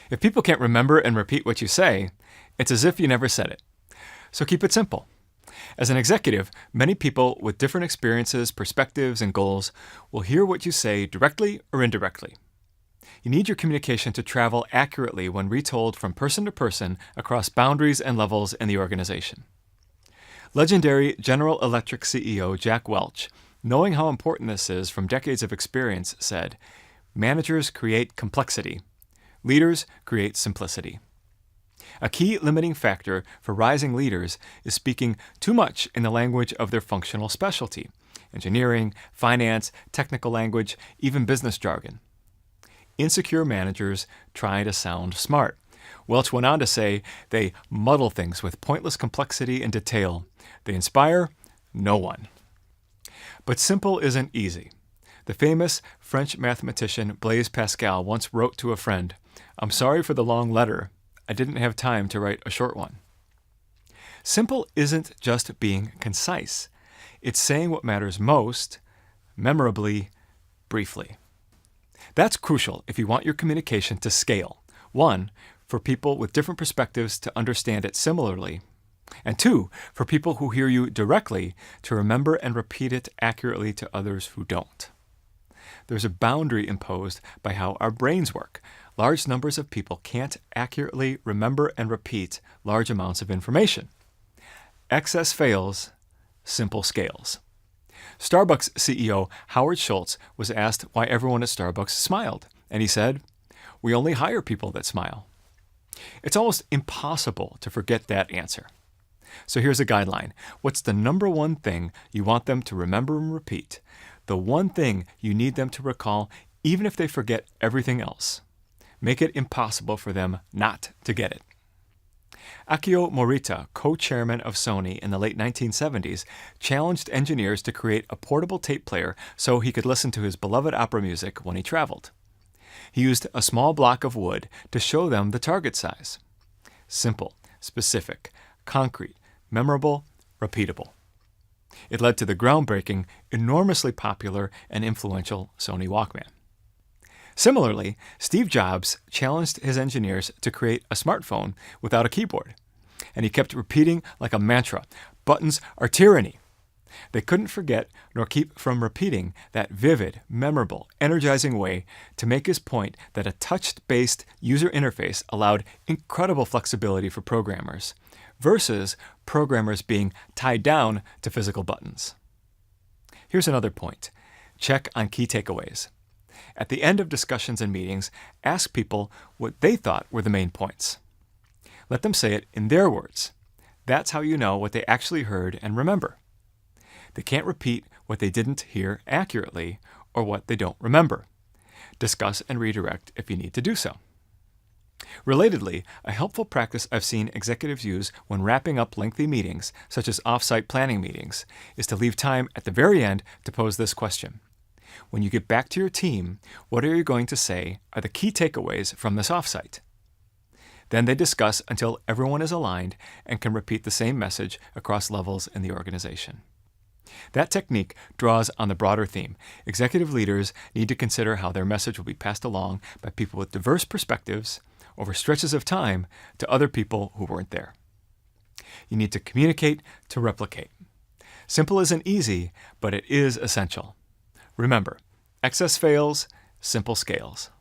If people can't remember and repeat what you say, it's as if you never said it. So keep it simple. As an executive, many people with different experiences, perspectives, and goals will hear what you say directly or indirectly. You need your communication to travel accurately when retold from person to person across boundaries and levels in the organization. Legendary General Electric CEO Jack Welch, knowing how important this is from decades of experience, said, "Managers create complexity. Leaders create simplicity." A key limiting factor for rising leaders is speaking too much in the language of their functional specialty: engineering, finance, technical language, even business jargon. Insecure managers try to sound smart. Welch went on to say they muddle things with pointless complexity and detail. They inspire no one. But simple isn't easy. The famous French mathematician Blaise Pascal once wrote to a friend, "I'm sorry for the long letter. I didn't have time to write a short one." Simple isn't just being concise. It's saying what matters most, memorably, briefly. That's crucial if you want your communication to scale. One, for people with different perspectives to understand it similarly. And two, for people who hear you directly to remember and repeat it accurately to others who don't. There's a boundary imposed by how our brains work. Large numbers of people can't accurately remember and repeat large amounts of information. Excess fails, simple scales. Starbucks CEO Howard Schultz was asked why everyone at Starbucks smiled, and he said, "We only hire people that smile." It's almost impossible to forget that answer. So here's a guideline. What's the number one thing you want them to remember and repeat? The one thing you need them to recall, even if they forget everything else. Make it impossible for them not to get it. Akio Morita, co-chairman of Sony in the late 1970s, challenged engineers to create a portable tape player so he could listen to his beloved opera music when he traveled. He used a small block of wood to show them the target size. Simple, specific, concrete, memorable, repeatable. It led to the groundbreaking, enormously popular, and influential Sony Walkman. Similarly, Steve Jobs challenged his engineers to create a smartphone without a keyboard, and he kept repeating like a mantra, "Buttons are tyranny." They couldn't forget nor keep from repeating that vivid, memorable, energizing way to make his point that a touch-based user interface allowed incredible flexibility for programmers, versus programmers being tied down to physical buttons. Here's another point. Check on key takeaways. At the end of discussions and meetings, ask people what they thought were the main points. Let them say it in their words. That's how you know what they actually heard and remember. They can't repeat what they didn't hear accurately or what they don't remember. Discuss and redirect if you need to do so. Relatedly, a helpful practice I've seen executives use when wrapping up lengthy meetings, such as off-site planning meetings, is to leave time at the very end to pose this question. When you get back to your team, what are you going to say are the key takeaways from this offsite? Then they discuss until everyone is aligned and can repeat the same message across levels in the organization. That technique draws on the broader theme. Executive leaders need to consider how their message will be passed along by people with diverse perspectives over stretches of time to other people who weren't there. You need to communicate to replicate. Simple isn't easy, but it is essential. Remember, excess fails, simple scales.